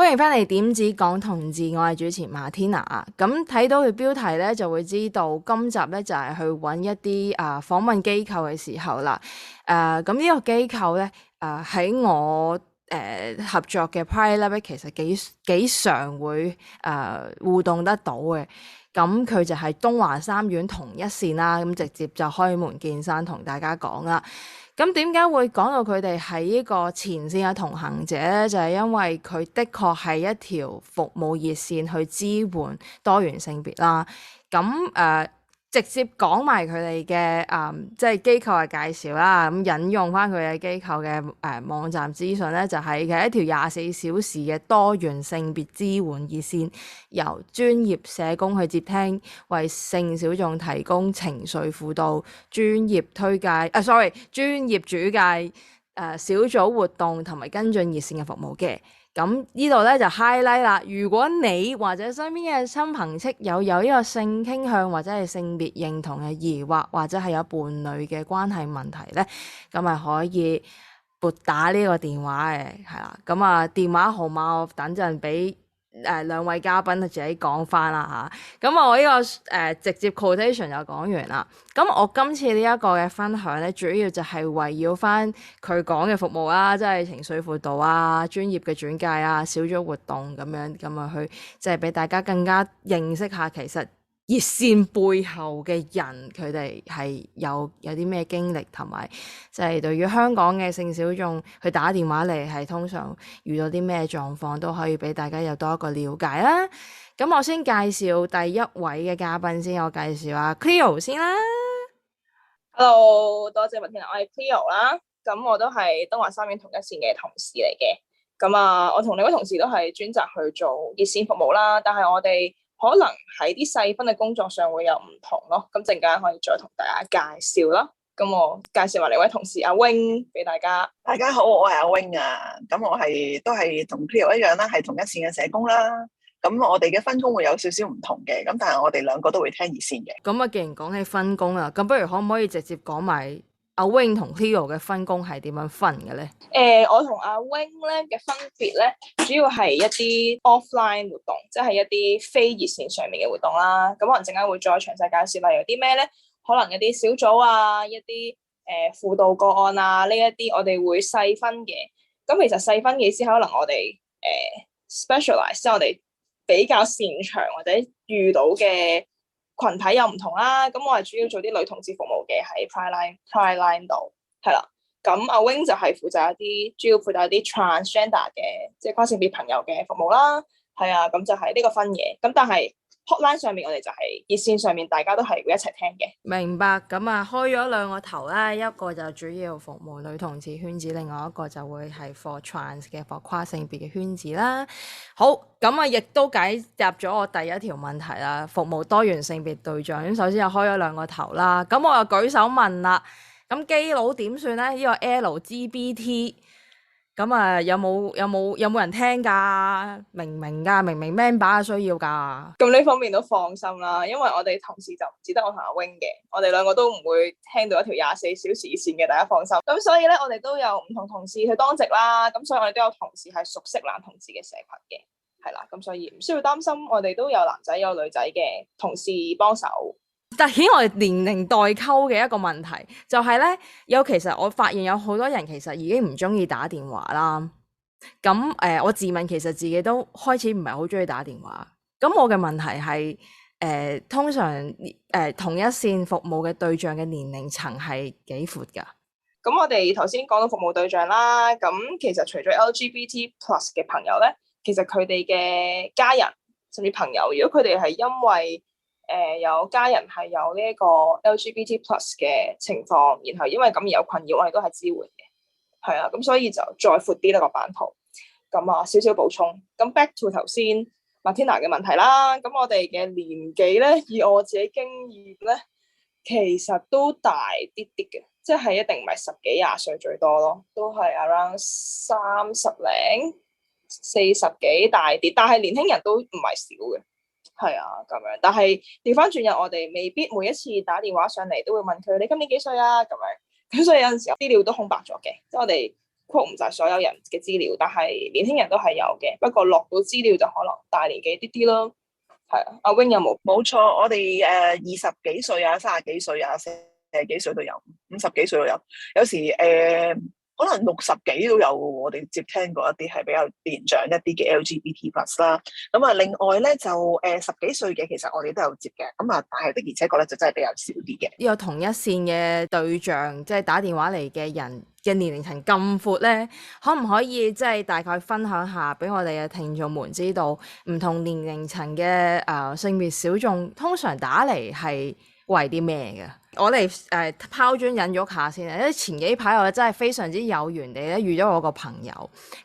歡迎翻嚟點子講同志，我係主持馬天娜啊。咁睇到佢標題咧，就會知道今集咧就係去揾一啲訪問機構嘅時候啦。咁呢個機構咧喺我合作嘅 Pride Lab 其實幾常會互動得到嘅。咁佢就係東華三院同一線啦，咁直接就開門見山同大家講啦。咁點解會講到佢哋係呢個前線嘅同行者呢？就係因為佢的確係一條服務熱線去支援多元性別啦。咁直接講埋佢哋嘅即係機構嘅介紹啦。咁引用翻佢哋機構嘅網站資訊呢，就係佢一條24小時嘅多元性別支援熱線，由專業社工去接聽，為性小眾提供情緒輔導、專業主介、小組活動同埋跟進熱線嘅服務嘅。咁呢度咧就 highlight 啦。如果你或者身邊嘅親朋戚友有呢個性傾向或者係性別認同嘅疑惑，或者係有伴侶嘅關係問題咧，咁咪可以撥打呢個電話嘅，係啦。咁電話號碼我等陣俾兩位嘉賓自己講翻啦嚇。咁我呢個直接 quotation 就講完啦。咁我今次呢一個嘅分享咧，主要就係圍繞翻佢講嘅服務啦，即係情緒輔導啊、專業嘅轉介啊、小組活動咁樣去，即係俾大家更加認識下其實熱線背後嘅人佢哋係有啲咩經歷，同埋即係對於香港嘅性小眾去打電話嚟係通常遇到啲咩狀況，都可以俾大家有多一個了解啦。咁我先介紹第一位嘅嘉賓先，我介紹下 Cleo 先啦。Hello，多謝麥天娜，我係 Cleo 啦。咁我都係東華三院同一線嘅同事嚟嘅。咁我同兩位同事都係專責去做熱線服務啦，但係我哋可能喺啲細分嘅工作上會有唔同咯。咁陣間可以再同大家介紹啦。咁我介紹埋兩位同事阿 Wing 俾大家。大家好，我係阿 Wing 啊。咁我都係同 Cleo 一樣啦，係同一線嘅社工啦。咁我哋嘅分工會有少少唔同嘅，咁但係我哋兩個都會聽熱線嘅。咁既然講起分工啦，咁不如可唔可以直接講埋阿 Wing 同 Cleo 嘅分工係點樣分嘅咧？我同阿 Wing 咧嘅分別咧，主要係一啲 offline 活動，即係一啲非熱線上面嘅活動啦。咁可能陣間會再詳細介紹，例如有啲咩咧？可能一啲小組啊，一啲輔導個案啊，呢一啲我哋會細分嘅。咁其實細分嘅意思，可能我哋specialize，即係我哋比較擅長或者遇到嘅群體又唔同啦。咁我係主要做啲女同志服務嘅，喺 Pride Line 度，係啦。咁阿 Wing 就係負責主要負責一啲 transgender 嘅，即係跨性別朋友嘅服務啦。係啊，咁就係呢個分野。咁但係 hotline 上面我哋就係熱線上面，大家都係會一齊聽嘅。明白。咁開咗兩個頭啦，一個就主要服務女同志圈子，另外一個就會係 for trans 嘅 for 跨性別嘅圈子啦。好，咁亦都解答咗我第一條問題啦，服務多元性別對象。咁首先又開咗兩個頭啦，咁我又舉手問啦，咁基佬點算咧？呢個 LGBT 咁有冇人聽㗎？明唔明㗎？明 member 嘅需要㗎？咁呢方面都放心啦，因為我哋同事就唔止得我同阿 Wing 嘅，我哋兩個都唔會聽到一條24小時線嘅，大家放心。咁所以咧，我哋都有唔同同事去當值啦，咁所以我哋都有同事係熟悉男同志嘅社群嘅，係啦，咁所以唔需要擔心，我哋都有男仔有女仔嘅同事幫手。凸顯我哋年齡代溝嘅一個問題，就係咧，其實我發現有好多人其實已經唔中意打電話啦。咁我自問其實自己都開始唔係好中意打電話。咁我嘅問題係通常同一線服務嘅對象嘅年齡層係幾闊㗎？咁我哋頭先講到服務對象啦，咁其實除咗 LGBT+ 嘅朋友咧，其實佢哋嘅家人甚至朋友，如果佢哋係因為有家人係有呢一個 LGBT+ 嘅情況，然後因為咁而有困擾，我哋都係支援嘅，係啊，咁所以就再闊啲呢個版圖。咁少少補充。咁 back to 頭先馬天娜嘅問題啦，咁我哋嘅年紀咧，以我自己經驗咧，其實都大啲啲嘅，即係一定唔係10幾20歲最多咯，都係 around 30零40幾大啲，但係年輕人都唔係少嘅。係啊，咁樣，但係調翻轉日，我哋未必每一次打電話上嚟都會問佢你今年幾歲啊？咁樣，咁所以有陣時資料都空白咗嘅，即係我哋 quote 唔晒所有人嘅資料，但係年輕人都係有嘅，不過落到資料就可能大年紀啲啲咯。係啊，阿 Wing 有冇？冇錯，我哋20幾歲啊、30幾歲啊、40幾歲都有，50幾歲都有，有時可能60幾都有嘅。我哋接聽過一啲係比較年長一啲嘅 LGBT plus 啦。咁啊，另外咧就10幾歲嘅，其實我哋都有接嘅。咁啊，但係的而且確咧就真係比較少啲嘅。呢個同一線嘅對象，即係打電話嚟嘅人嘅年齡層咁闊咧，可唔可以即係大概分享下俾我哋嘅聽眾們知道，唔同年齡層嘅性別小眾通常打嚟係為啲咩嘅？我哋拋磚引玉下先啊！因為前幾排我真係非常之有緣地咧遇咗我個朋友，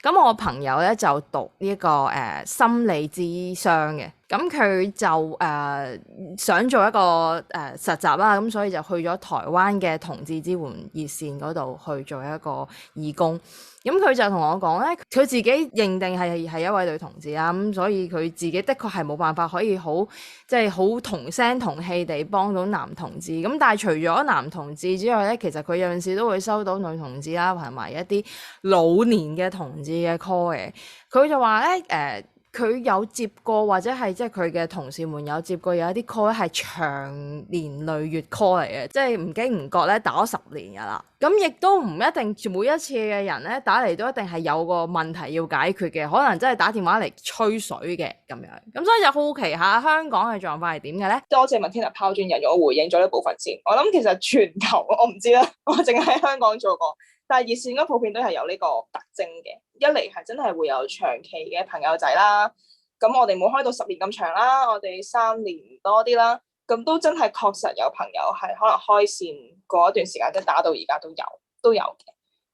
咁我個朋友咧就讀呢、個心理諮商嘅，咁佢就想做一個實習啦，咁所以就去咗台灣嘅同志支援熱線嗰度去做一個義工。咁佢就同我講咧，佢自己認定係一位女同志啦，咁所以佢自己的確係冇辦法可以好即係好同聲同氣地幫到男同志。咁但係除咗男同志之外咧，其實佢有陣時都會收到女同志啦，同埋一啲老年嘅同志嘅 call 嘅。佢就話咧佢有接過或者係即係佢嘅同事們有接過有一啲 call 係長年累月 call 嚟嘅，即係唔經唔覺咧打咗10年噶啦。咁亦都唔一定每一次嘅人咧打嚟都一定係有個問題要解決嘅，可能真係打電話嚟吹水嘅咁樣。咁所以就好奇下香港嘅狀況係點嘅咧？多謝 Matina 拋磚引玉，我回應咗呢部分先。我諗其實全球我唔知啦，我淨係喺香港做過。但係熱線應該普遍都係有呢個特徵嘅，一嚟係真係會有長期嘅朋友仔啦，咁我哋冇開到10年咁長啦，我哋3年多啲啦，咁都真係確實有朋友係可能開線過一段時間，即係打到而家都有嘅，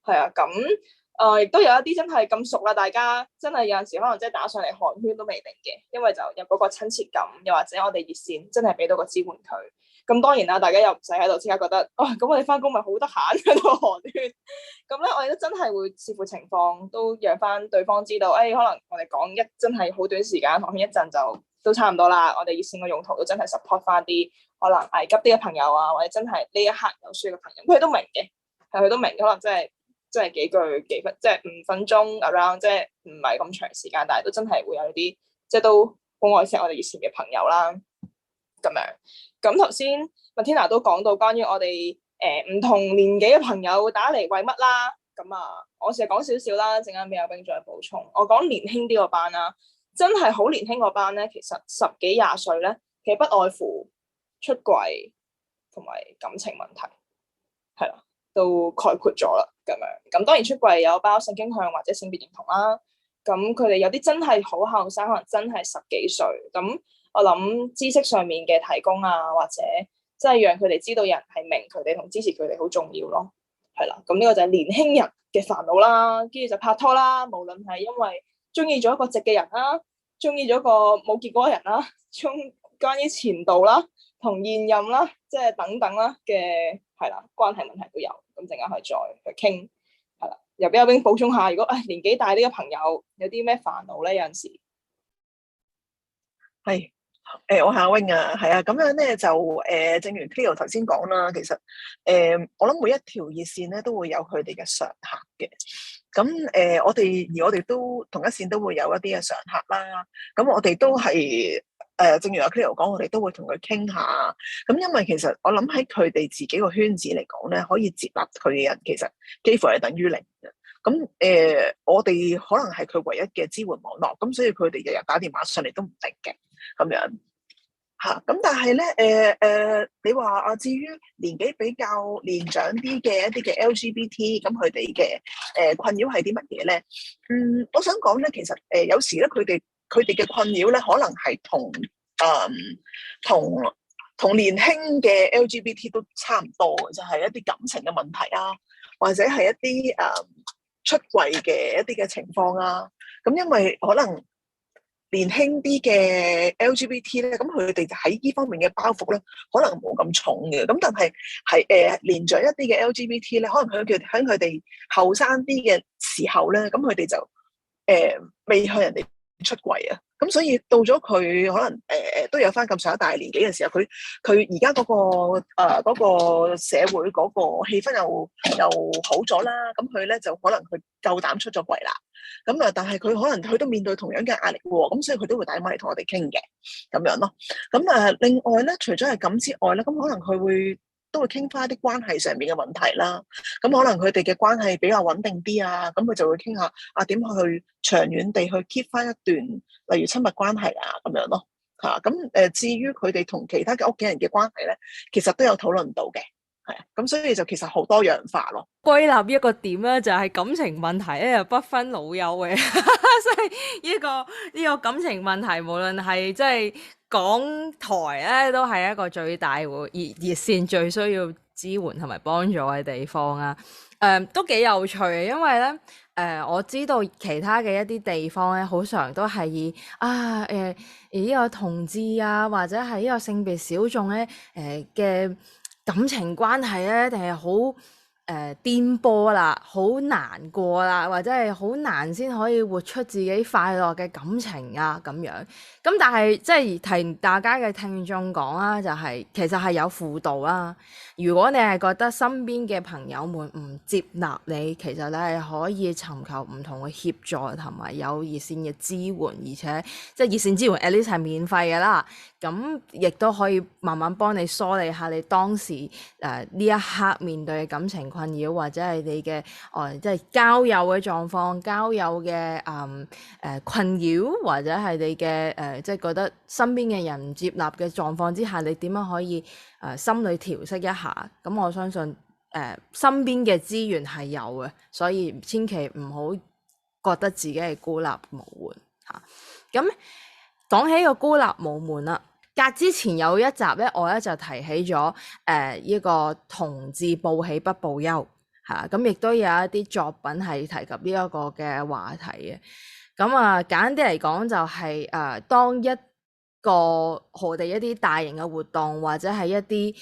係啊，咁亦都有一啲真係咁熟啦，大家真係有陣時可能即係打上嚟寒暄都未定嘅，因為就有嗰個親切感，又或者我哋熱線真係俾到個支援佢。咁當然啦，大家又唔使喺度即刻覺得，咁我哋翻工咪好得閒喺度寒暄。咁咧，我哋都真係會視乎情況，都讓翻對方知道，可能我哋講真係好短時間寒暄一陣就都差唔多啦。我哋熱線嘅用途都真係 support 翻啲可能危急啲嘅朋友啊，或者真係呢一刻有需要嘅朋友，佢都明嘅，佢都明，可能真係幾分，即係5分鐘 around，即係唔係咁長時間，但係都真係會有啲即係都好愛錫我哋熱線嘅朋友啦，咁樣。咁頭先 Matina 都講到關於我哋唔同年紀嘅朋友打嚟為乜啦，咁我成日講少少啦，陣間俾阿冰再補充。我講年輕啲個班啦，真係好年輕個班咧，其實10幾20歲咧，其實不外乎出櫃同埋感情問題，係啦，都概括咗啦咁樣。咁當然出櫃有包性傾向或者性別認同啦，咁佢哋有啲真係好後生，可能真係10幾歲咁。我諗知識上面嘅提供啊，或者即係讓佢哋知道有人係明佢哋同支持佢哋好重要咯，係啦。咁呢個就係年輕人嘅煩惱啦，跟住就拍拖啦。無論係因為中意咗一個直嘅人啦，中意咗個冇結果嘅人啦，關於前度啦，同現任啦，即係等等啦嘅係啦關係問題都有。咁陣間可以再去傾，係啦。又俾阿冰補充下，如果年紀大啲嘅朋友有啲咩煩惱咧，有陣時係。我係阿 Wing 啊，係啊，咁樣咧就正如 Cleo 頭先講啦，其實我諗每一條熱線咧都會有佢哋嘅常客嘅，咁我哋都同一線都會有一啲嘅常客啦，咁我哋都係正如阿 Cleo 講，我哋都會同佢傾下，咁因為其實我諗喺佢哋自己個圈子嚟講咧，可以接納佢嘅人其實幾乎係等於零嘅。咁我哋可能係佢唯一嘅支援網絡，咁所以佢哋日日打電話上嚟都唔定嘅咁樣嚇。咁但係咧你話至於年紀比較年長啲嘅一啲嘅 LGBT，咁佢哋嘅困擾係啲乜嘢咧？我想講咧，其實有時咧佢哋嘅困擾咧，可能係同年輕嘅 LGBT 都差唔多嘅，就係一啲感情嘅問題啊，或者係一啲出櫃嘅一啲嘅情況啊，咁因為可能年輕啲嘅 LGBT 咧，咁佢哋就喺呢方面嘅包袱咧，可能冇咁重嘅。咁但係年長一啲嘅 LGBT 咧，可能喺佢哋後生啲嘅時候咧，咁佢哋就未向人哋出櫃啊，咁所以到咗佢可能都有翻咁上下大年紀嘅時候，佢而家嗰個社會嗰個氣氛又好咗啦，咁佢咧就可能佢夠膽出咗櫃啦，咁啊，但係佢可能佢都面對同樣嘅壓力喎，咁所以佢都會打電話嚟同我哋傾嘅，咁樣咯。咁另外咧，除咗係咁之外咧，咁可能都會傾翻一啲關係上面嘅問題啦。咁可能佢哋嘅關係比較穩定啲啊，咁佢就會傾下點去長遠地去 keep 翻一段，例如親密關係啊咁樣咯。咁至於佢哋同其他嘅屋企人嘅關係咧，其實都有討論到嘅，係啊。咁所以就其實好多樣化咯。歸納一個點咧，就係感情問題咧，又不分老幼嘅，所以呢個感情問題，無論係即係港台咧，都係一個最大熱線最需要支援同埋幫助嘅地方啊。都幾有趣嘅，因為咧我知道其他嘅一啲地方咧，好常都係以呢個同志啊，或者係呢個性別小眾咧嘅感情關係咧，定係好顛簸啦，好難過啦，或者係好難先可以活出自己快樂嘅感情啊咁樣。咁但係即係提大家嘅聽眾講啦，就係其實係有輔導啦。如果你係覺得身邊嘅朋友們唔接納你，其實你係可以尋求唔同嘅協助同埋有熱線嘅支援，而且即係熱線支援 at least 係免費嘅啦。咁亦都可以慢慢幫你梳理下你當時呢一刻面對嘅感情困擾，或者係你嘅即係交友嘅狀況、交友嘅困擾，或者係你嘅即係覺得身邊嘅人唔接納嘅狀況之下，你點樣可以心理調適一下？咁我相信身邊嘅資源係有嘅，所以千祈唔好覺得自己係孤立無援嚇。咁講起個孤立無援啦，之前有一集咧，我咧就提起咗呢個同志報喜不報憂嚇，咁亦都有一啲作品係提及呢一個嘅話題嘅。咁簡單啲嚟講就係當一個我哋一啲大型嘅活動，或者係一啲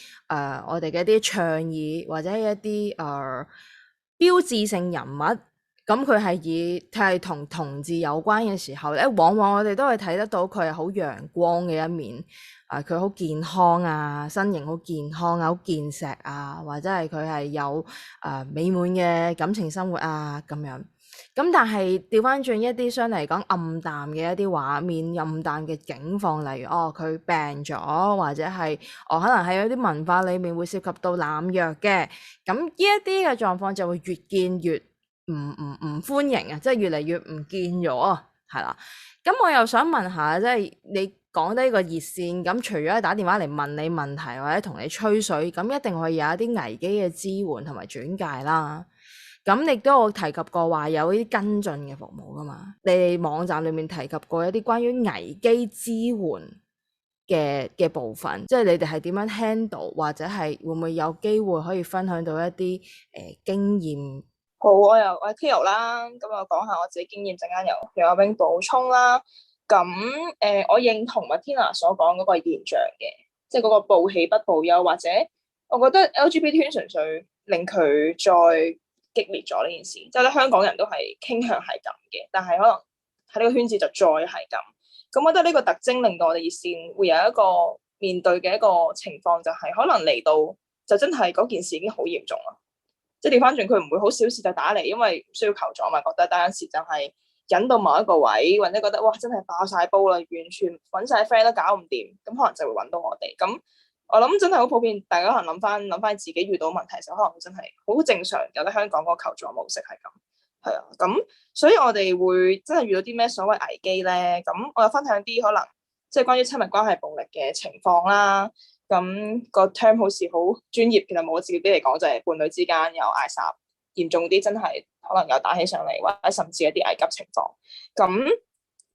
我哋嘅一啲倡議，或者係一啲標誌性人物，咁佢係同同志有關嘅時候咧，往往我哋都會睇得到佢係好陽光嘅一面，佢好健康啊，身形好健康啊，好健碩啊，或者係佢係有美滿嘅感情生活啊咁樣。咁但係調翻轉一啲相嚟講暗淡嘅一啲畫面、暗淡嘅境況，例如佢病咗，或者係可能係有啲文化裡面會涉及到濫藥嘅，咁呢一啲嘅狀況就會越見越唔歡迎啊，即係越嚟越唔見咗啊，係啦。咁我又想問下，即係你講呢個熱線，咁除咗打電話嚟問你問題或者同你吹水，咁一定會有一啲危機嘅支援同埋轉介啦。咁亦都有提及過話有啲跟進嘅服務噶嘛？你哋網站裏面提及過一啲關於危機支援嘅部分，即係你哋係點樣 handle，或者係會唔會有機會可以分享到一啲經驗？好，我係 Cleo 啦，咁我講下我自己經驗，陣間由阿 Wing 補充啦。咁我認同 Martina 所講嗰個現象嘅，即係嗰個報喜不報憂，或者我覺得 LGBT 純粹令佢再激烈咗呢件事，即係咧香港人都係傾向係咁嘅，但係可能喺呢個圈子就再係咁。咁我覺得呢個特徵令到我哋熱線會有一個面對嘅一個情況，就係可能嚟到就真係嗰件事已經好嚴重啦。即係調翻轉，佢唔會好小事就打嚟，因為需要求助嘛，覺得但有時就係引到某一個位，或者覺得哇真係爆晒煲啦，完全揾晒 friend 都搞唔掂，咁可能就會揾到我哋。咁我諗真係好普遍，大家可能諗翻自己遇到問題嘅時候，可能真係好正常。有得香港嗰個求助模式係咁，係啊。咁所以我哋會真係遇到啲咩所謂危機咧？咁我又分享啲可能即係關於親密關係暴力嘅情況啦。咁個 term 好似好專業，其實我自己嚟講就係伴侶之間有嗌霎，嚴重啲真係可能有打起上嚟，或者甚至一啲危急情況。咁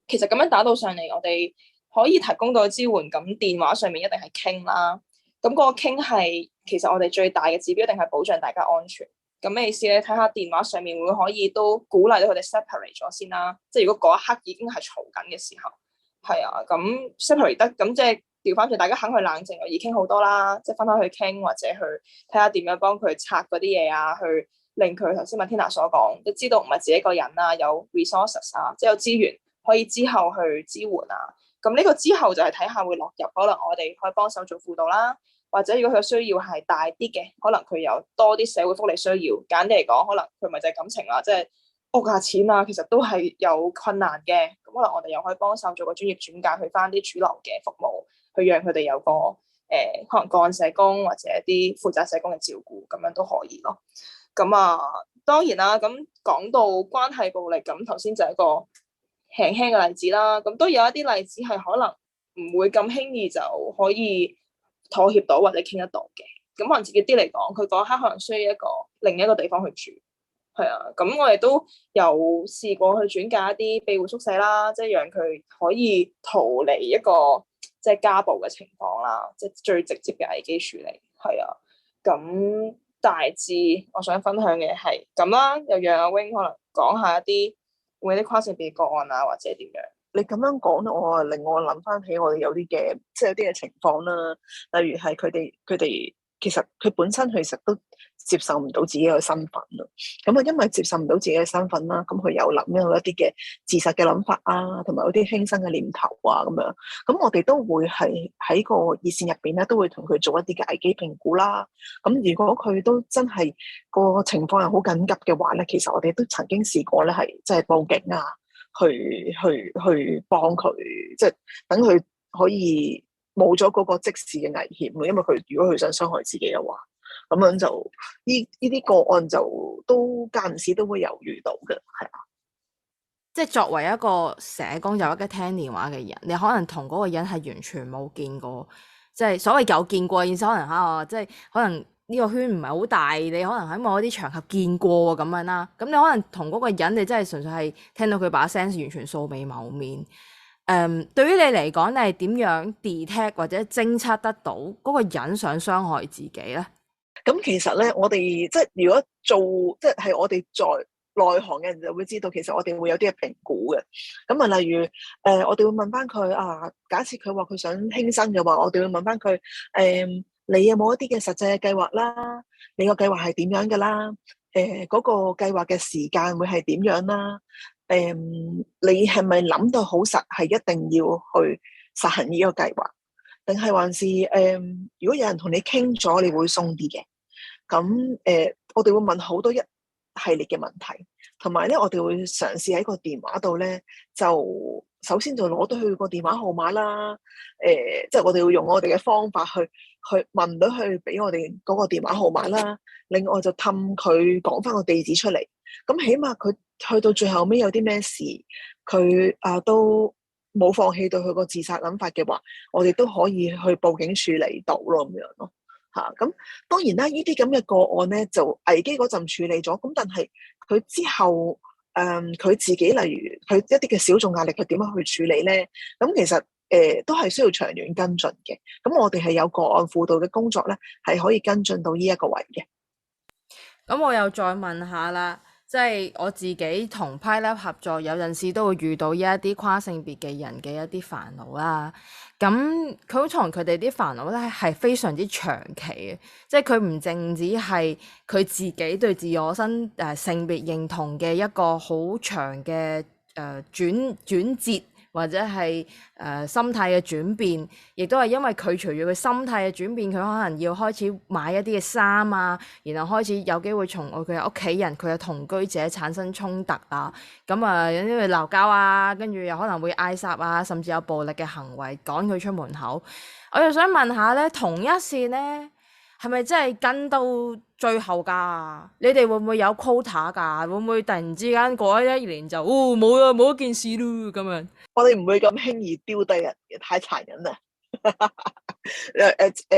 其實咁樣打到上嚟，我哋可以提供到支援。咁電話上面一定係傾啦。咁嗰個傾係其實我哋最大嘅指標，一定係保障大家安全。咁咩意思咧？睇下電話上面會可以都鼓勵到佢哋 separate 咗先啦。即係如果嗰一刻已經係嘈緊嘅時候，係啊，咁 separate 得咁即係。調翻轉，大家肯去冷靜，易傾好多啦。即係分開去傾，或者去睇下點樣幫佢拆嗰啲嘢啊，去令佢頭先 Martina 所講，都知道唔係自己一個人啊，有 resources 啊，即係有資源可以之後去支援啊。咁呢個之後就係睇下會落入，可能我哋可以幫手做輔導啦，或者如果佢嘅需要係大啲嘅，可能佢有多啲社會福利需要。簡單嚟講，可能佢咪就係感情啦，即係屋啊錢啊，其實都係有困難嘅。咁可能我哋又可以幫手做個專業轉介去翻啲主流嘅服務，去讓佢哋有個可能個案社工或者一啲負責社工嘅照顧，咁樣都可以咯。咁啊，當然啦，咁講到關係暴力，咁頭先就係一個輕輕嘅例子啦。咁都有一啲例子係可能唔會咁輕易就可以妥協到或者傾得到嘅。咁可能自己啲嚟講，佢嗰刻可能需要另一個地方去住。係啊，咁我哋都有試過去轉介一啲庇護宿舍啦，即係讓佢可以逃離一個即係家暴嘅情況啦，即係最直接嘅危機處理。係啊，咁大致我想分享嘅係咁啦，又讓阿 Wing 可能講下一啲會有啲跨性別個案啊，或者點樣？你咁樣講咧，我令我諗翻起我哋有啲嘅，即係有啲嘅情況啦。例如係佢哋其實佢本身其實都接受唔到自己嘅身份咯。咁啊，因為接受唔到自己嘅身份啦，咁佢有諗有一啲嘅自殺嘅諗法啊，同埋有啲輕生嘅念頭啊咁樣。咁我哋都會係喺個熱線入邊咧，都會同佢做一啲嘅危機評估啦。咁如果佢都真係個情況係好緊急嘅話咧，其實我哋都曾經試過咧，係即係報警啊。去幫佢，即係等佢可以冇咗嗰個即時嘅危險咯。因為佢如果佢想傷害自己嘅話，咁樣就呢啲個案就都間唔時都會有遇到嘅，係啊。即係作為一個社工，有一個聽電話嘅人，你可能同嗰個人係完全冇見過，即係所謂有見過，意思可能即係可能。呢個圈唔係好大，你可能喺某一啲場合見過咁樣啦。咁你可能同嗰個人，你真係純粹係聽到佢把聲，完全素未謀面。對於你嚟講，你係點樣 detect 或者偵測得到嗰個人想傷害自己咧？咁其實咧，我哋即係如果做即係我哋在內行嘅人就會知道，其實我哋會有啲嘅評估嘅。咁啊，例如我哋會問翻佢啊，假設佢話佢想輕生嘅話，我哋會問翻佢你有冇一啲嘅實際嘅計劃啦？你個計劃係點樣㗎啦？嗰個計劃嘅時間會係點樣啦？你係咪諗到好實係一定要去實行呢個計劃？定係還是如果有人同你傾咗，你會鬆啲嘅？咁我哋會問好多一系列嘅問題，同埋咧，我哋會嘗試喺個電話度咧，就首先就攞到佢個電話號碼啦。即係我哋會用我哋嘅方法去問到佢俾我哋嗰個電話號碼啦。另外就氹佢講翻個地址出嚟。咁起碼佢去到最後尾有啲咩事，佢都冇放棄到佢個自殺諗法嘅話，我哋都可以去報警處理到咯，咁樣咯。咁當然啦，呢啲咁嘅個案咧，就危機嗰陣處理咗。咁但係佢之後佢自己例如佢一啲嘅小眾壓力，佢點樣去處理咧？咁其實都係需要長遠跟進嘅。咁我哋係有個案輔導嘅工作咧，係可以跟進到呢一個位嘅。咁我又再問下啦，即係我自己同 PrideLab 合作，有陣時都會遇到一啲跨性別嘅人嘅一啲煩惱啦。咁佢同佢哋啲煩惱咧係非常之長期嘅，即係佢唔淨止係佢自己對自我性別認同嘅一個好長嘅轉折，或者係心態嘅轉變，亦都係因為佢隨住佢心態嘅轉變，佢可能要開始買一啲嘅衫啊，然後開始有機會從佢嘅屋企人、佢嘅同居者產生衝突啊，咁啊有啲會鬧交啊，跟住又可能會嗌殺啊，甚至有暴力嘅行為趕佢出門口。我又想問下咧，同一線咧，係咪真係跟到最後㗎？你哋會唔會有 quota 㗎？會唔會突然之間過咗一年就冇啦，冇一件事咯咁樣？我哋唔會咁輕易丟低人嘅，太殘忍啦。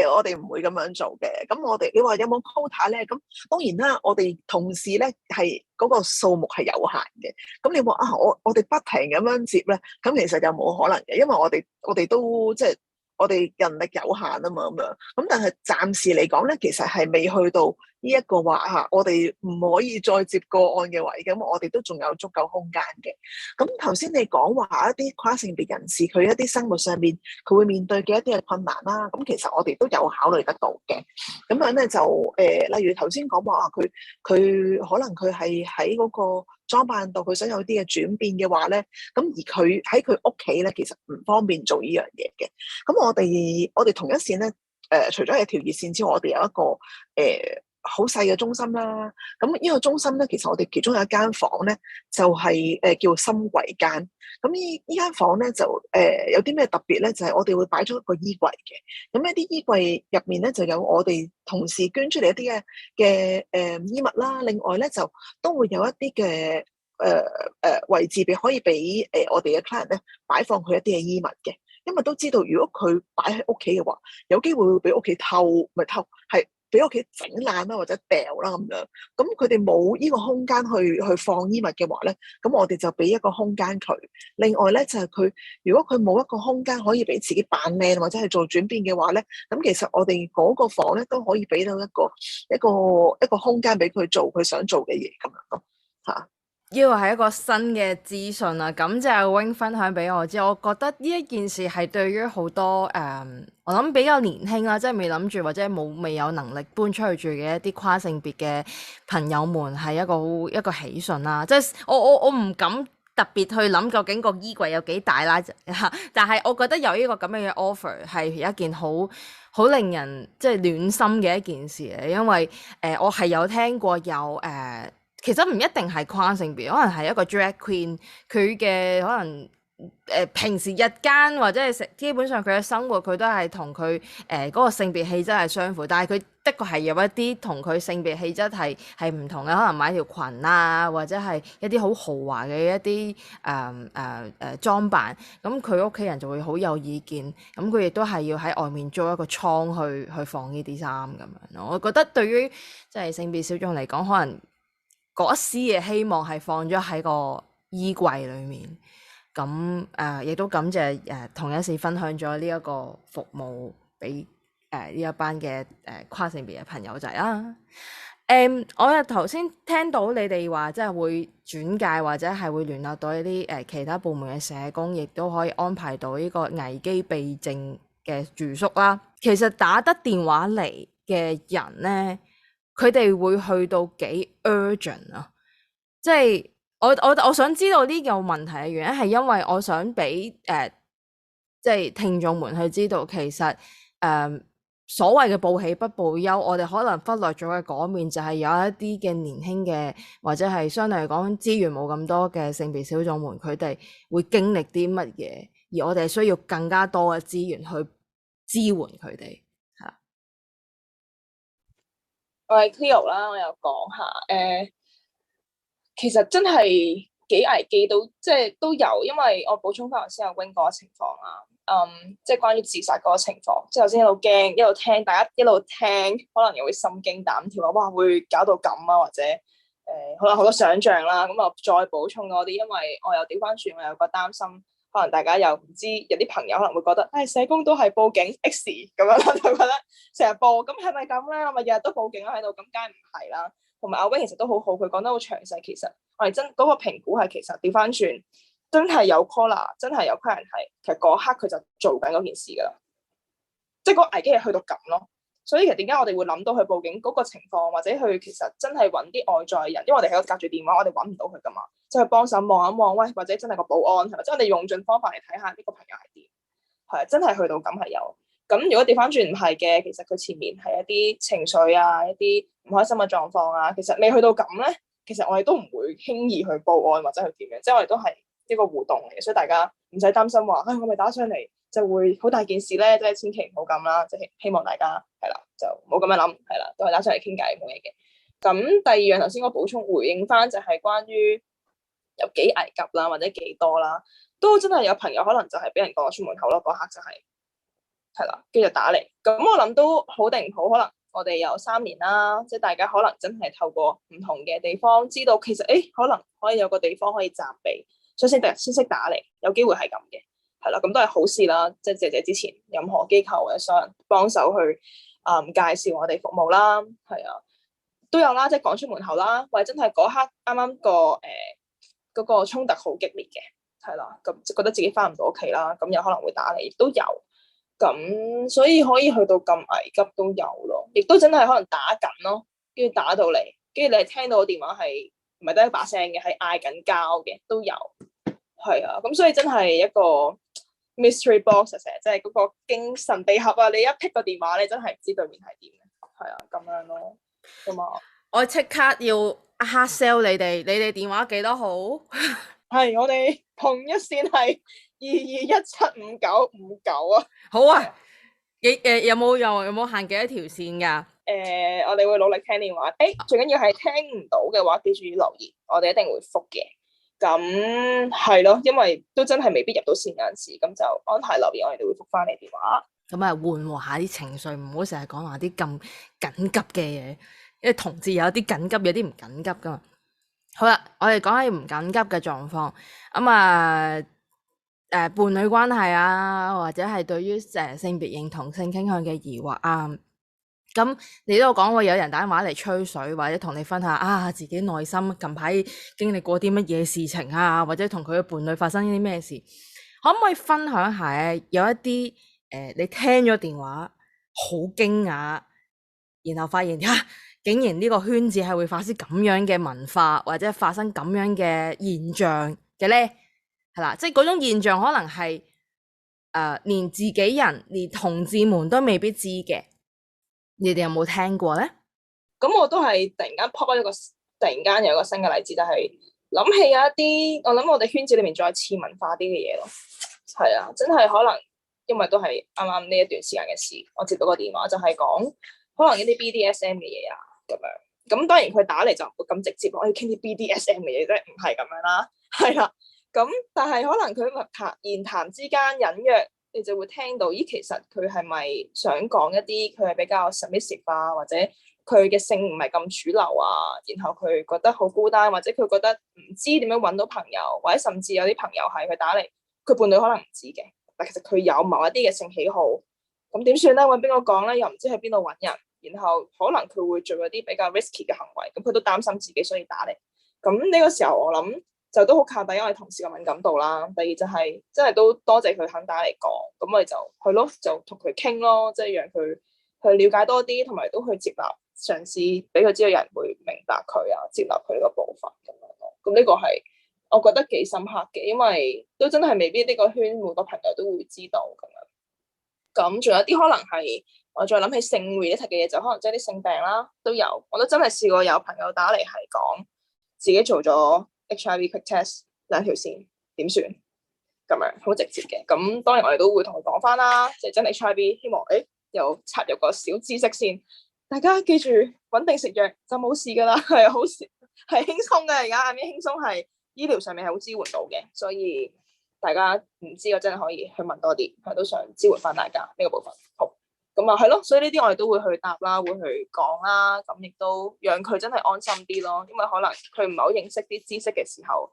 我哋唔會咁樣做嘅。咁我哋你話有冇 quota 咧？咁當然啦，我哋同事咧係嗰個數目係有限嘅。咁你話我哋不停咁樣接咧，咁其實又冇可能嘅，因為我哋都即係我哋人力有限啊嘛，咁樣。咁但係暫時嚟講咧，其實係未去到呢一個話我哋唔可以再接個案嘅位，咁我哋都仲有足夠空間嘅。咁頭先你講話一啲跨性別人士佢一啲生活上面佢會面對嘅一啲嘅困難啦，咁其實我哋都有考慮得到嘅。咁樣咧就例如頭先講話佢可能佢係喺嗰個裝扮度佢想有啲嘅轉變嘅話咧，咁而佢喺佢屋企咧其實唔方便做呢樣嘢嘅。咁我哋同一線咧除咗係條熱線之外，我哋有一個好細嘅中心啦。咁呢個中心咧，其實我哋其中有一間房咧，就係叫深櫃間。咁呢間房咧就有啲咩特別咧？就係我哋會擺咗一個衣櫃嘅。咁一啲衣櫃入面咧就有我哋同事捐出嚟一啲嘅衣物啦。另外咧就都會有一啲嘅位置可以俾我哋嘅 client 咧擺放佢一啲嘅衣物嘅。因為都知道，如果佢擺喺屋企嘅話，有機會會俾屋企偷，唔係偷，係俾屋企整爛啦，或者掉啦咁樣。咁佢哋冇呢個空間去放衣物嘅話咧，咁我哋就俾一個空間佢。另外咧就係佢，如果佢冇一個空間可以俾自己扮靚或者係做轉變嘅話咧，咁其實我哋嗰個房咧都可以俾到一個空間俾佢做佢想做嘅嘢咁樣咯，嚇。呢個係一個新嘅資訊啊！感謝 Wing 分享俾我知，我覺得呢一件事係對於好多我諗比較年輕啦，即係未諗住或者未有能力搬出去住嘅一啲跨性別嘅朋友們係一個喜訊啦！即係我唔敢特別去諗究竟個衣櫃有幾大啦，但係我覺得有呢個咁樣嘅 offer 係一件好令人即係暖心嘅一件事嚟，因為我係有聽過有其實唔一定係跨性別，可能係一個 drag queen，佢嘅可能平時日間或者係基本上佢嘅生活佢都係同佢嗰個性別氣質係相符，但係佢的確係有一啲同佢性別氣質係唔同嘅，可能買條裙啊，或者係一啲好豪華嘅一啲裝扮，咁佢屋企人就會好有意見，咁佢亦都係要喺外面租一個倉去放呢啲衫咁樣咯。我覺得對於即係性別小眾嚟講，可能嗰一絲嘅希望係放咗喺個衣櫃裏面，咁亦都感謝同一時分享咗呢一個服務俾呢一班嘅跨性別嘅朋友仔啦。我又頭先聽到你哋話即係會轉介或者係會聯絡到一啲其他部門嘅社工，亦都可以安排到呢個危機避靜嘅住宿啦。其實打得電話嚟嘅人咧，佢哋會去到幾 urgent 啊？即係我想知道呢個問題嘅原因係因為我想俾即係聽眾們去知道，其實所謂嘅報喜不報憂，我哋可能忽略咗嘅嗰面就係有一啲嘅年輕嘅或者係相對嚟講資源冇咁多嘅性別小眾們，佢哋會經歷啲乜嘢，而我哋需要更加多嘅資源去支援佢哋。我係 Cleo 啦，我又講下其實真係幾危機到，即係都有，因為我補充翻頭先有 Wing 嗰個情況啦，即係關於自殺嗰個情況，即係頭先一路驚一路聽，大家一路聽，可能又會心驚膽跳啊，哇會搞到咁啊，或者可能好多想像啦，咁我再補充多啲，因為我又調翻轉，我有個擔心，可能大家又唔知，有啲朋友可能會覺得，社工都係報警 X 咁樣，就覺得成日報，咁係咪咁咧？我咪日日都報警喺度，咁梗係唔係啦？同埋阿 Wing 其實都好好，佢講得好詳細。其實我哋嗰個評估係其實調翻轉，真係有 caller，真係有客人係，其實嗰刻佢就做緊嗰件事噶啦，即係嗰個危機係去到咁咯。所以其實點解我哋會諗到去報警嗰個情況，或者去其實真係揾啲外在人，因為我哋喺度隔住電話，我哋揾唔到佢噶嘛，即係去幫手望一望，喂，或者真係個保安係咪？即係我哋用盡方法嚟睇下呢個朋友係點，係真係去到咁係有。咁如果調翻轉唔係嘅，其實佢前面係一啲情緒啊，一啲唔開心嘅狀況啊，其實未去到咁咧，其實我哋都唔會輕易去報案或者去點樣，即係我哋都係一個互動嚟嘅，所以大家唔使擔心話，我咪打上嚟就會好大件事咧，即係千祈唔好咁啦，即係希望大家係啦，就唔好咁樣諗，係啦，都係打上嚟傾偈冇嘢嘅。咁第二樣頭先我補充回應翻就係關於有幾危急啦，或者幾多啦，都真係有朋友可能就係俾人趕出門口咯，嗰刻就係啦，跟住打嚟。咁我諗都好定唔好，可能我哋有3年啦，即係大家可能真係透過唔同嘅地方知道，其實可能可以有個地方可以責備，所以先識打嚟，有機會係咁嘅，係啦，咁都係好事啦。即係謝謝之前任何機構或者所有人幫手去介紹我哋服務啦，係啊。都有啦，即係趕出門口啦，或者真係嗰刻啱啱嗰個衝突好激烈嘅，係啦，咁就覺得自己翻唔到屋企啦，咁有可能會打你，亦都有。咁所以可以去到咁危急都有咯，亦都真係可能打緊咯，跟住打到嚟，跟住你係聽到個電話係唔係得一把聲嘅，係嗌緊交嘅都有，係啊，咁所以真係一個 mystery box 成日即係嗰個驚神秘盒啊！你一 pick 個電話，你真係唔知對面係點嘅，係啊，咁樣咯，咁啊，我即刻要 hard sell 你哋電話幾多號？係我哋同一線係22175959啊！好啊，有冇限幾多條線㗎？我哋會努力聽電話。最緊要係聽唔到嘅話，記住要留言，我哋一定會覆嘅。咁係咯，因為都真係未必入到線有陣時，咁就安排留言，我哋會覆翻你電話。咁啊，緩和下啲情緒，唔好成日講話啲咁緊急嘅嘢，因為同志有啲緊急，有啲唔緊急噶嘛。好啦，我哋講下唔緊急嘅狀況。咁啊，伴侶關係啊，或者係對於性別認同、性傾向嘅疑惑啊。咁你都有講過有人打電話嚟吹水，或者同你分享啊自己內心近排經歷過啲乜嘢事情啊，或者同佢嘅伴侶發生啲咩事，可唔可以分享下有一啲你聽咗電話好驚訝，然後發現竟然呢個圈子係會發生咁樣嘅文化，或者發生咁樣嘅現象嘅咧？係啦，即係嗰種現象可能係連自己人連同志們都未必知嘅。你哋有冇聽過咧？咁我都係突然間 pop 一個，突然間有一個新嘅例子，就係諗起有一啲，我諗我哋圈子裏面再次文化啲嘅嘢咯。係啊，真係可能因為都係啱啱呢一段時間嘅事，我接到個電話就係講可能一啲 BDSM 嘅嘢啊咁樣。咁當然佢打嚟就唔會咁直接，我要傾啲 BDSM 嘅嘢啫，唔係咁樣啦。係啦，咁但係可能佢言談之間隱約，你就會聽到，咦，其實佢係咪想講一啲佢係比較 submissive 啊，或者佢嘅性唔係咁主流啊，然後佢覺得好孤單，或者佢覺得唔知點樣揾到朋友，或者甚至有啲朋友係佢打嚟，佢伴侶可能唔知嘅，但其實佢有某一啲嘅性喜好，咁點算咧？揾邊個講咧？又唔知喺邊度揾人，然後可能佢會做一啲比較 risky 嘅行為，咁佢都擔心自己，所以打嚟。咁呢個時候我諗就都好靠第一位同事嘅敏感度啦，第二就係真係都多謝佢肯打嚟講，咁我哋就係咯，就同佢傾咯，即係讓佢去了解多啲，同埋都去接納，嘗試俾佢知道有人會明白佢啊，接納佢呢個部分咁樣咯。咁呢個係我覺得幾深刻嘅，因為都真係未必呢個圈每個朋友都會知道咁樣。咁仲有啲可能係我再諗起性 related 嘅嘢，就可能即係啲性病啦都有，我都真係試過有朋友打嚟係講自己做咗HIV quick test 兩條線點算咁樣，好直接嘅。咁當然我哋都會同佢講翻啦，即係真 HIV，希望又插入個小知識先，大家記住穩定食藥就冇事噶啦，係好係輕鬆嘅。而家阿咪輕鬆係醫療上面係好支援到嘅，所以大家唔知我真係可以去問多啲，係都想支援翻大家呢個部分。好，咁啊係咯，所以呢啲我哋都會去答啦，會去講啦，咁亦都讓佢真係安心啲咯。因為可能佢唔係好認識啲知識嘅時候，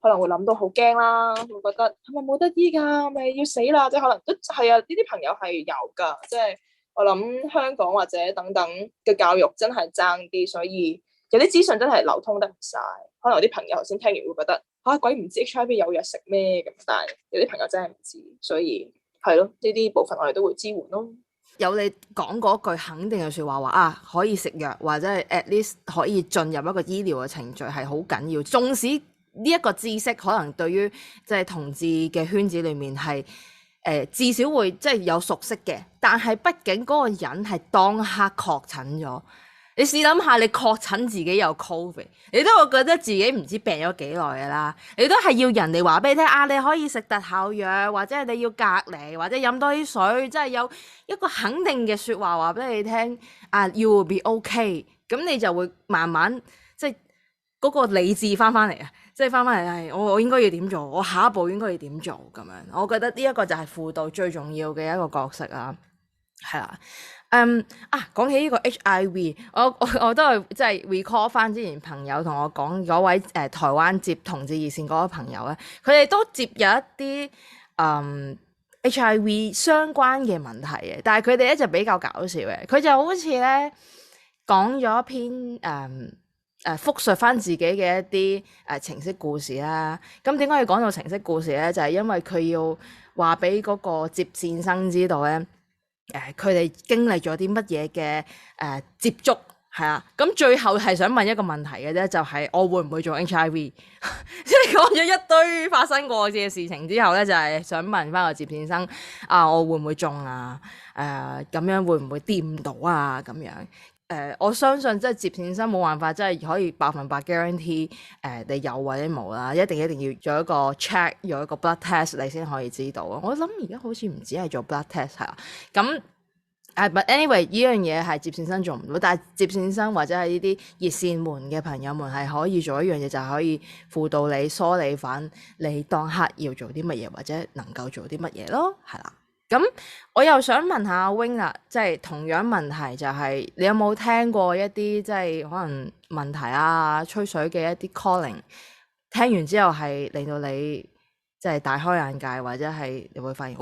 可能會諗到好驚啦，會覺得係咪冇得醫㗎，咪要死啦，即係可能都係啊。呢啲朋友係有㗎，即係我諗香港或者等等嘅教育真係爭啲，所以有啲資訊真係流通得唔晒。可能有啲朋友頭先聽完會覺得鬼唔知 HIV 有藥食咩咁，但係有啲朋友真係唔知，所以係咯，呢啲部分我哋都會支援咯。有你講嗰句肯定嘅説話，話可以食藥，或者係 at least 可以進入一個醫療嘅程序係好緊要。縱使呢一個知識可能對於即係同志嘅圈子裏面係至少會即係有熟悉嘅，但係畢竟嗰個人係當刻確診咗。你試諗下，你確診自己有 COVID， 你都會覺得自己唔知病咗幾耐㗎啦。你都係要人哋話俾你聽你可以食特效藥，或者你要隔離，或者飲多啲水，即係有一個肯定嘅説話話俾你聽you will be okay。咁你就會慢慢即係嗰個理智翻嚟啊，即係翻嚟係我應該要點做，我下一步應該要點做咁樣。我覺得呢一個就係輔導最重要嘅一個角色啦，係啦。講起呢個 HIV， 我都係即係 recall 翻之前朋友同我講嗰位台灣接同志熱線嗰個朋友咧，佢哋都接有一啲HIV 相關嘅問題嘅，但係佢哋咧就比較搞笑嘅，佢就好似咧講咗一篇複述翻自己嘅一啲情色故事啦。咁點解要講到情色故事咧？就係因為佢要話俾嗰個接線生知道咧，佢哋經歷咗啲乜嘢嘅接觸。係啊，咁最後係想問一個問題嘅啫，就係我會唔會做 HIV？ 即係講咗一堆發生過嘅事情之後咧，就係想問翻個接線生我會唔會中啊？咁樣會唔會掂到啊？咁樣我相信即係接線生冇辦法，即係可以100% guarantee 你有或者冇啦，一定要做一個 check， 有一個 blood test 你先可以知道啊。我諗而家好似唔止係做 blood test 係啊，咁。but anyway 呢樣嘢係接線生做唔到，但係接線生或者係呢啲熱線門嘅朋友們係可以做一樣嘢，就係可以輔導你梳理返你當刻要做啲乜嘢，或者能夠做啲乜嘢咯，係啦。咁我又想問下阿 Wing 啦，即係同樣問題就係你有冇聽過一啲即係可能問題啊、吹水嘅一啲 calling， 聽完之後係令到你即係大開眼界，或者係你會發現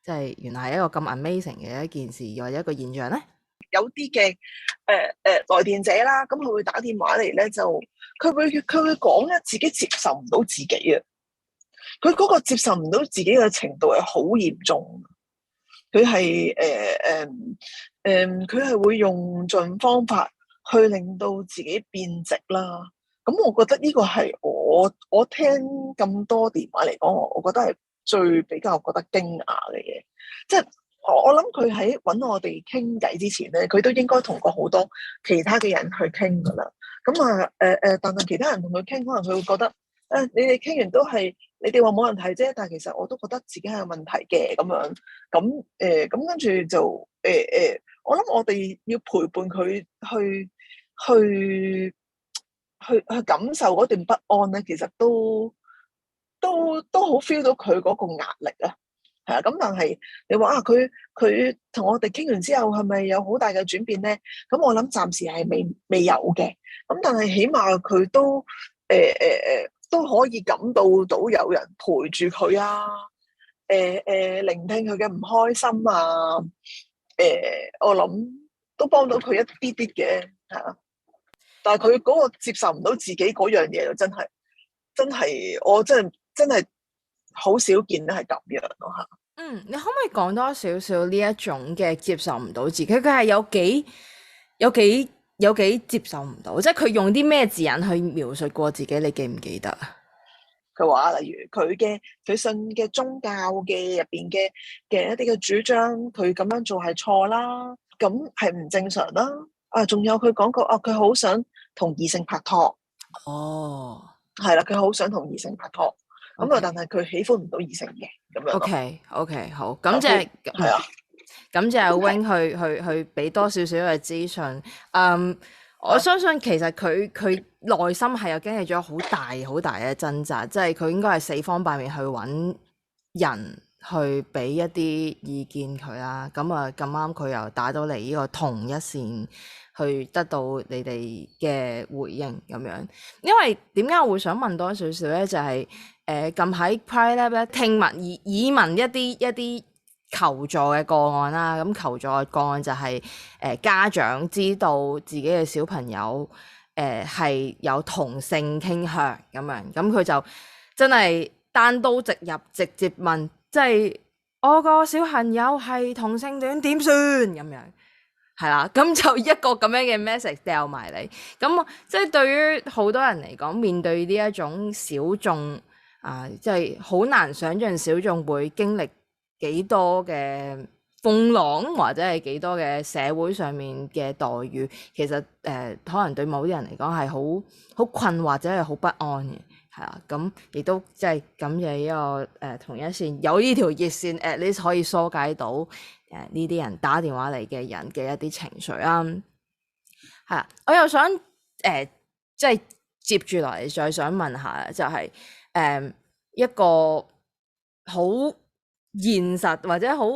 即係原來係一個咁 amazing 嘅一件事，或者一個現象咧。有啲嘅來電者啦，咁佢會打電話嚟咧，就佢會講咧自己接受唔到自己啊。佢嗰個接受唔到自己嘅程度係好嚴重。佢係佢係會用盡方法去令到自己變直啦。咁我覺得呢個係我聽咁多電話嚟講，我覺得係最比較覺得驚訝嘅嘢。即係我諗佢喺揾我哋傾偈之前咧，佢都應該同過好多其他嘅人去傾噶啦。咁但係其他人同佢傾，可能佢會覺得你哋傾完都係你哋話冇問題啫，但係其實我都覺得自己係有問題嘅咁樣。咁跟住就我諗我哋要陪伴佢去感受嗰段不安咧，其實都好 feel 到佢嗰個壓力啊。係啊，咁但係你話佢同我哋傾完之後係咪有好大嘅轉變咧？咁我諗暫時係未有嘅。咁但係起碼佢都都可以感到有人陪住佢啊，聆聽佢嘅唔開心啊，我諗都幫到佢一啲啲嘅，係啊。但係佢嗰個接受唔到自己嗰樣嘢，就真係我真係好少見係咁樣咯嚇。你可唔可以講多少少呢一種嘅接受唔到自己？佢係有幾接受唔到？即係佢用啲咩字眼去描述過自己？你記唔記得啊？佢話例如佢信嘅宗教嘅入邊嘅一啲嘅主張，佢咁樣做係錯啦，咁係唔正常啦。仲有佢講過佢好想同異性拍拖。係啦，佢好想同異性拍拖。咁但係佢喜歡唔到異性嘅咁樣。OK，好，感謝係啊，感謝阿 Wing 去俾多少少嘅資訊。我相信其實佢內心係有經歷咗好大嘅掙扎，即係佢應該係四方八面去揾人去俾一啲意見佢啦。咁咁啱佢又打到嚟呢個同一線，去得到你哋嘅回應咁樣。因為點解我會想問多少少咧？就係近喺 Pride Lab 咧聽聞耳聞一啲求助嘅個案啦。咁求助嘅個案就係家長知道自己嘅小朋友係有同性傾向咁樣，咁佢就真係單刀直入，直接問，即係我個小朋友係同性戀點算咁樣。係啦，咁就一個咁樣嘅 message 掉埋嚟，咁即係對於好多人嚟講，面對呢一種小眾即係好難想像小眾會經歷幾多嘅風浪，或者係幾多嘅社會上面嘅待遇，其實可能對某啲人嚟講係好困惑，或者係好不安嘅，係啦，咁亦都即係感謝呢個同一線有呢條熱線 at least 可以疏解到呢啲人打電話嚟嘅人嘅一啲情緒啦。係啊，我又想即係接住落嚟再想問下，就係一個好現實或者好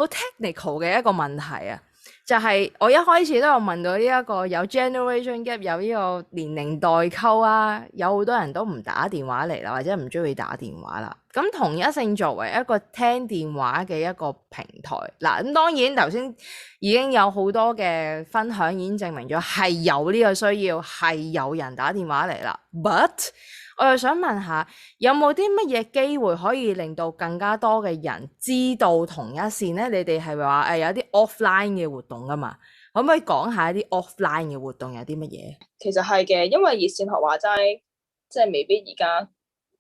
technical 嘅一個問題啊。就係我一開始都有問到呢一個有 generation gap 有呢個年齡代溝啊，有好多人都唔打電話嚟啦，或者唔中意打電話啦。咁同一性作為一個聽電話嘅一個平台，嗱咁當然頭先已經有好多嘅分享已經證明咗係有呢個需要，係有人打電話嚟啦。But 我又想問下，有冇啲乜嘢機會可以令到更加多嘅人知道同一線呢？你哋係話有啲 offline 嘅活動㗎嘛？可唔可以講下一啲 offline 嘅活動有啲乜嘢？其實係嘅，因為熱線學話齋，即係未必而家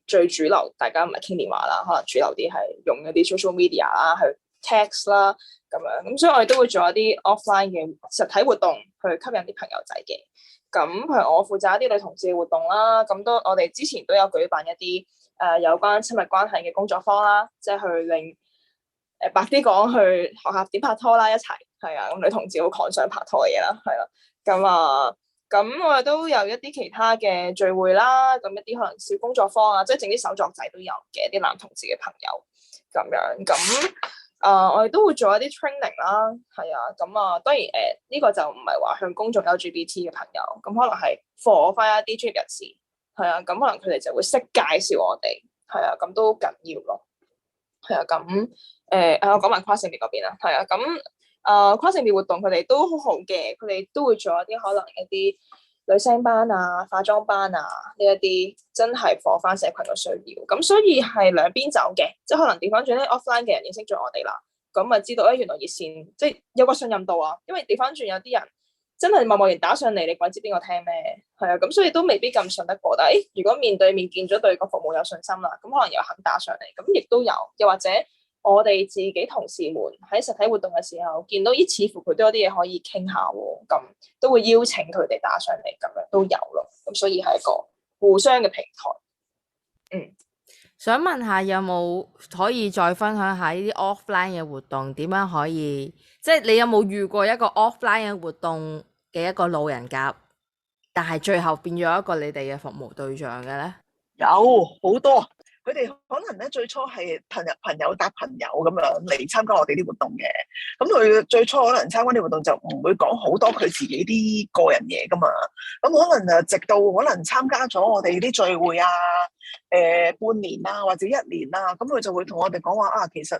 最主流，大家唔係傾電話啦，可能主流啲係用一啲 social media 啦，去 text 啦咁樣。咁所以我哋都會做一啲 offline 嘅實體活動，去吸引啲朋友仔嘅。咁譬如我負責一啲女同志嘅活動啦，咁我哋之前都有舉辦一啲有關親密關係嘅工作坊啦，即係去令白啲講去學下點拍拖啦，一齊係啊，咁女同志好狂想拍拖嘅嘢啦，係啦，咁我哋都有一啲其他嘅聚會啦，咁一啲可能小工作坊啊，即係整啲手作仔都有嘅，啲男同志嘅朋友咁樣咁。我哋都會做一啲 training 啦，係啊，咁當然呢個就唔係話向公眾 LGBT 嘅朋友，咁可能係 for 翻一啲專業人士，係啊，咁可能佢哋就會識介紹我哋，係啊，咁都緊要咯，係啊，咁我講埋跨性別嗰邊啦，係啊，咁跨性別活動佢哋都好好嘅，佢哋都會做一啲可能一啲女聲班啊、化妝班啊呢一啲真係 for 翻社群嘅需要，咁所以係兩邊走嘅，即係可能調翻轉咧 offline 嘅人認識咗我哋啦，咁啊知道原來熱線即係有個信任度啊，因為調翻轉有啲人真係貿然打上嚟，你鬼知邊個聽咩？係啊，咁所以都未必咁信得過，但係如果面對面見咗對個服務有信心啦，咁可能又肯打上嚟，咁亦都有，又或者我哋自己同事們喺實體活動嘅時候見到似乎佢都有啲嘢可以傾下喎，咁都會邀請佢哋打上嚟，咁樣都有咯。咁所以係一個互相嘅平台。想問下有冇可以再分享下呢啲 offline 嘅活動點樣可以，即係你有冇遇過一個 offline 嘅活動嘅一個路人甲，但係最後變咗一個你哋嘅服務對象嘅咧？有好多。佢哋可能咧最初係朋友搭朋友咁樣嚟參加我哋啲活動嘅，咁佢最初可能參加啲活動就唔會講好多佢自己啲個人嘢噶嘛，咁可能直到可能參加咗我哋啲聚會啊，半年啊或者一年啊，咁佢就會同我哋講話其實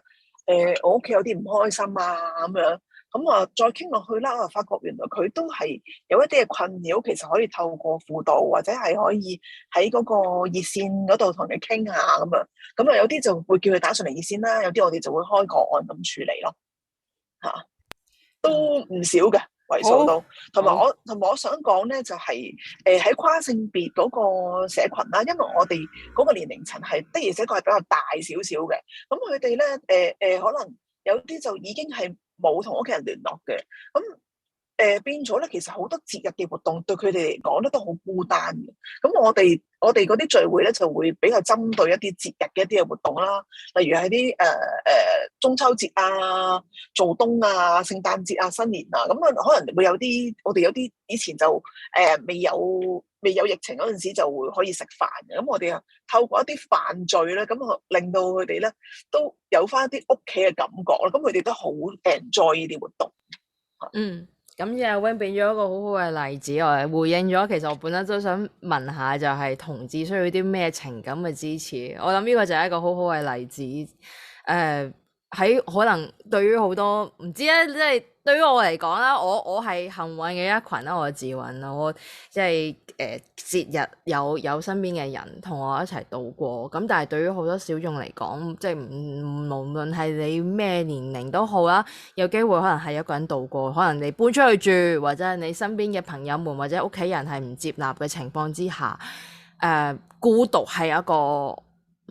我屋企有啲唔開心啊咁樣。咁再傾落去啦，我發覺原來佢都係有一啲嘅困擾，其實可以透過輔導或者係可以喺嗰個熱線嗰度同你傾下咁樣。咁有啲就會叫佢打上嚟熱線啦，有啲我哋就會開個案咁處理咯。都唔少嘅為數都。同埋我想講咧，就係喺跨性別嗰個社群啦，因為我哋嗰個年齡層係的而且確係比較大少少嘅。咁佢哋咧可能有啲就已經係冇同屋企人聯絡嘅，咁變咗咧，其實好多節日嘅活動對佢哋嚟講咧都好孤單嘅。咁我哋嗰啲聚會咧就會比較針對一啲節日嘅一啲嘅活動啦，例如係啲中秋節啊、做冬啊、聖誕節啊、新年啊，咁可能會有啲我哋有啲以前就未有疫情嗰陣時就會可以食飯嘅，咁我哋啊透過一啲飯聚咧，咁令到佢哋咧都有翻一啲屋企嘅感覺啦，咁佢哋都好 enjoy 呢啲活動。咁阿 Wing 俾咗一個好好嘅例子，我回應咗。其實我本身都想問下，就係同志需要啲咩情感嘅支持？我諗呢個就係一個好好嘅例子。喺可能對於好多唔知咧，即係對於我嚟講啦，我係幸運嘅一群啦，我自問啦，我即係節日有身邊嘅人同我一齊度過。咁但係對於好多小眾嚟講，即係無論係你咩年齡都好啦，有機會可能係一個人度過，可能你搬出去住，或者係你身邊嘅朋友們或者屋企人係唔接納嘅情況之下，孤獨係一個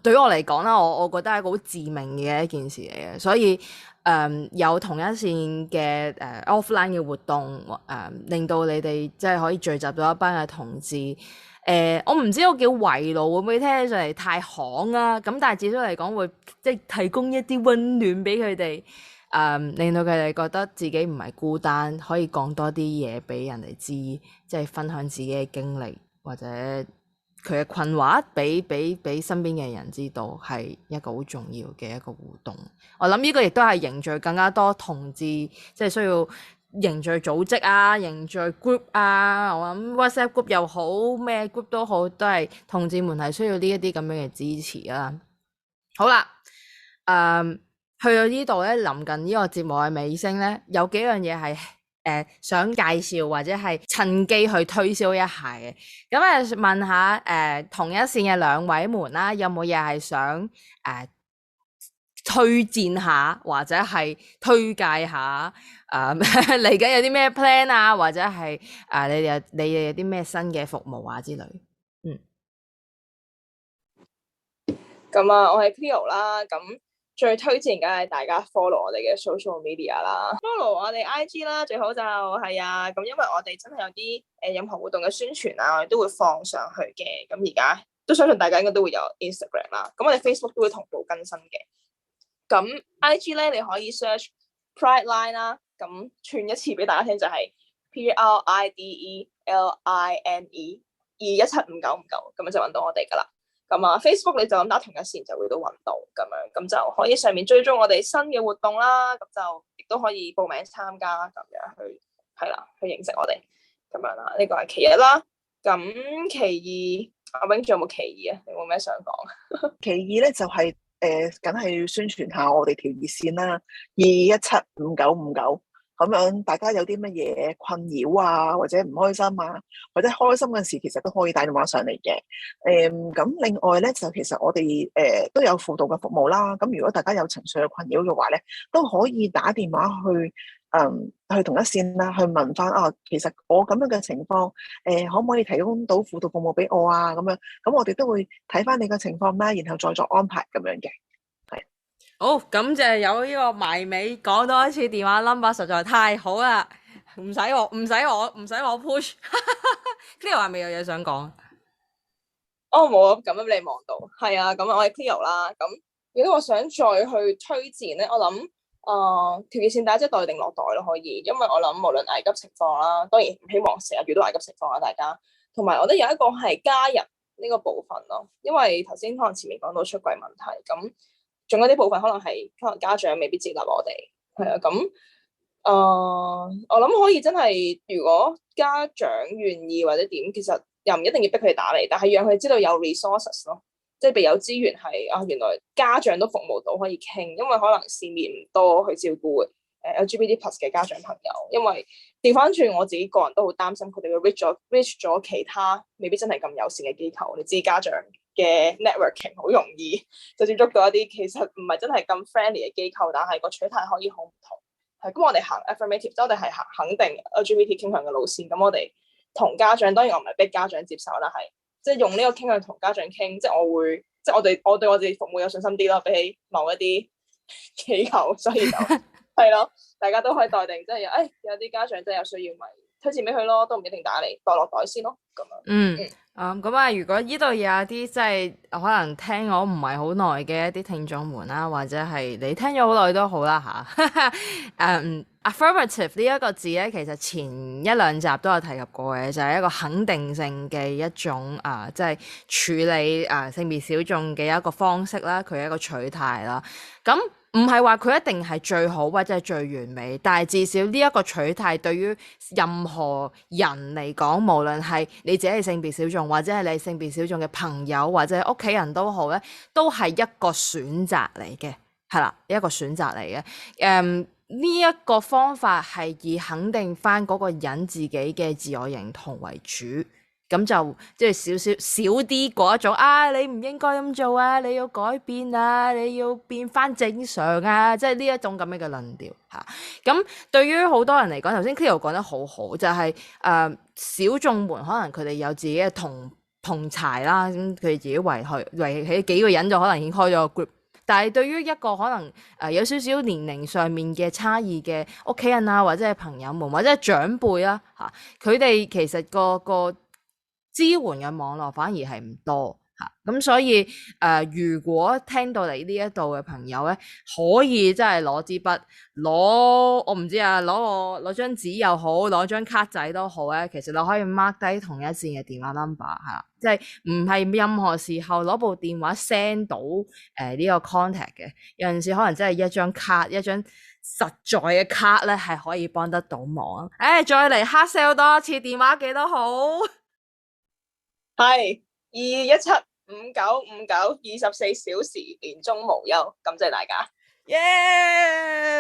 對於我嚟講啦，我覺得係一個好致命嘅一件事嚟嘅，所以有同一線嘅offline 嘅活動，令到你哋即係可以聚集到一班嘅同志。我唔知我叫圍爐會唔會聽起上嚟太行啊？咁但係至少嚟講會即係提供一啲溫暖俾佢哋，令到佢哋覺得自己唔係孤單，可以講多啲嘢俾人哋知，即係分享自己嘅經歷或者佢嘅困惑俾身邊嘅人知道，係一個好重要嘅一個互動。我諗呢個亦都係凝聚更加多同志，即係需要凝聚組織啊、凝聚 group 啊，我諗 WhatsApp group 又好，咩 group 都好，都係同志們係需要呢一啲咁樣嘅支持啊。好啦，去到呢度咧，臨近呢個節目嘅尾聲咧，有幾樣嘢係想介紹或者係趁機去推銷一下嘅。咁問下同一線嘅兩位們啦，有冇嘢係想推薦下或者係推介下嚟緊有啲咩 plan 啊，或者係你哋有啲咩新嘅服務啊之類。咁啊，我係 Cleo 啦，咁最推薦梗係大家 follow 我哋嘅 social media 啦，follow 我哋 IG 啦，最好就係啊，咁因為我哋真係有啲任何活動嘅宣傳啊，我哋都會放上去嘅，咁而家都相信大家應該都會有 Instagram 啦，咁我哋 Facebook 都會同步更新嘅，咁 IG 咧你可以 search Pride Line 啦，咁串一次俾大家聽就係 PRIDELINE2175959，咁樣就揾到我哋噶啦。咁啊 ，Facebook 你就咁打同一線就會都揾到咁樣，咁就可以上面追蹤我哋新嘅活動啦，咁就亦都可以報名參加咁樣去認識我哋咁樣啦。呢個係其一啦。咁其二，阿 Wing 仲有冇其二啊？你有冇咩想講？其二咧就係梗係要宣傳下我哋條熱線啦，2175959。咁樣大家有啲乜嘢困擾啊，或者唔開心啊，或者開心嘅事，其實都可以打電話上嚟嘅。咁另外咧，就其實我哋都有輔導嘅服務啦。咁如果大家有情緒嘅困擾嘅話咧，都可以打電話去同一線啦，去問翻其實我咁樣嘅情況，可唔可以提供到輔導服務俾我啊？咁樣，咁我哋都會睇翻你嘅情況啦，然後再作安排咁樣嘅。好，感謝有呢個埋尾講多一次電話 number， 實在太好啦，唔使我 push。Cleo 係咪有嘢想講？冇啊，咁樣你望到，係啊，咁我係 Cleo 啦。咁如果我想再去推薦咧，我諗條熱線大家即係袋定落袋咯，可以，因為我諗無論危急情況啦，當然唔希望成日遇到危急情況啦，大家。同埋我覺得有一個係家人呢個部分咯，因為頭先可能前面講到出櫃問題咁。仲有啲部分可能家長未必接納我哋，係啊，咁我諗可以真係，如果家長願意或者點，其實又唔一定要逼佢哋打嚟，但係讓佢知道有 resources 咯，即係備有資源係原來家長都服務到可以傾，因為可能市面唔多去照顧LGBT+ 嘅家長朋友，因為調翻轉我自己個人都好擔心佢哋會 reach 咗其他未必真係咁友善嘅機構，你知家長嘅 networking 好容易就接觸到一啲其實唔係真係咁 friendly 嘅機構，但係個取態可以好唔同。係咁，我哋行 affirmative，即係我哋係行肯定 LGBT 傾向嘅路線。咁我哋同家長，當然我唔係逼家長接受啦，係即係用呢個傾向同家長傾，即係我會，即係我對我哋服務有信心啲咯，比起某一啲機構，所以就係咯，大家都可以待定，即係有啲家長真係有需要咪推薦俾佢咯，都唔一定打嚟，袋落袋先咯，咁樣。咁啊，如果呢度有啲即係可能聽我唔係好耐嘅一啲聽眾們啦，或者係你聽咗好耐都好啦吓。affirmative 呢一個字咧，其實前一兩集都有提及過嘅，就係一個肯定性嘅一種即係處理性別小眾嘅一個方式啦，佢係一個取態啦。咁唔係話佢一定係最好或者係最完美，但係至少呢一個取態對於任何人嚟講，無論係你自己係性別小眾，或者係你性別小眾嘅朋友或者係屋企人都好咧，都係一個選擇嚟嘅，係啦，一個選擇嚟嘅。呢一個方法係以肯定翻嗰個人自己嘅自我認同為主。咁就即係少啲嗰一種你唔應該咁做啊，你要改變啊，你要變翻正常啊，即係呢一種咁樣嘅論調嚇。咁對於好多人嚟講，頭先 Cleo 講得好好，就係小眾們可能佢哋有自己嘅同儕啦，咁佢哋自己圍起幾個人就可能已經開咗個 group。但係對於一個可能有少少年齡上面嘅差異嘅屋企人啊，或者係朋友們，或者係長輩啦嚇，佢哋其實個支援嘅網絡反而係唔多咁所以如果聽到你呢一度嘅朋友咧，可以真係攞支筆，我唔知啊，攞張紙又好，攞張卡仔都好咧，其實你可以 mark 低同一線嘅電話 number 即係唔係任何時候攞部電話 send 到呢個 contact 嘅，有陣時可能真係一張卡，一張實在嘅卡咧係可以幫得到忙。再嚟 hard sell 多一次，電話幾多號？係2175959，24小時年中無休，感謝大家。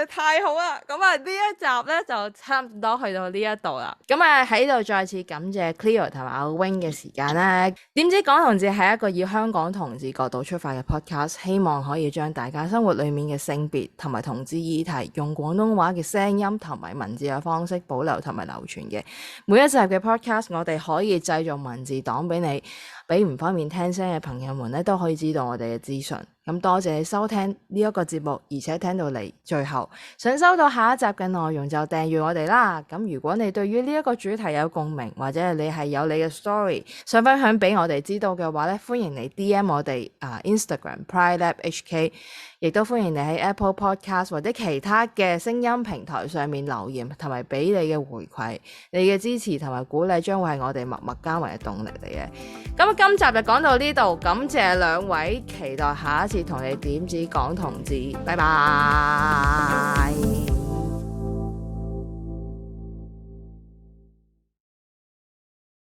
太好啦！咁呢一集咧就差唔多去到呢一度啦。咁喺度再次感謝 Cleo 同埋阿 Wing 嘅時間啦。點知講同志係一個以香港同志角度出發嘅 podcast， 希望可以將大家生活裡面嘅性別同埋同志議題，用廣東話嘅聲音同埋文字嘅方式保留同埋流傳嘅。每一集嘅 podcast， 我哋可以製造文字檔俾你，俾唔方便聽聲嘅朋友們咧都可以知道我哋嘅資訊。咁多謝你收聽呢一個節目，而且聽到嚟最後，想收到下一集嘅內容就訂閱我哋啦。咁如果你對於呢一個主題有共鳴，或者你係有你嘅 story 想分享俾我哋知道嘅話咧，歡迎你 DM 我哋Instagram PrideLab HK， 亦都歡迎你喺 Apple Podcast 或者其他嘅聲音平台上面留言，同埋俾你嘅回饋，你嘅支持同埋鼓勵將會係我哋默默耕耘嘅動力嚟嘅。咁今集就講到呢度，感謝兩位，期待下一次同你點止講同志，拜拜。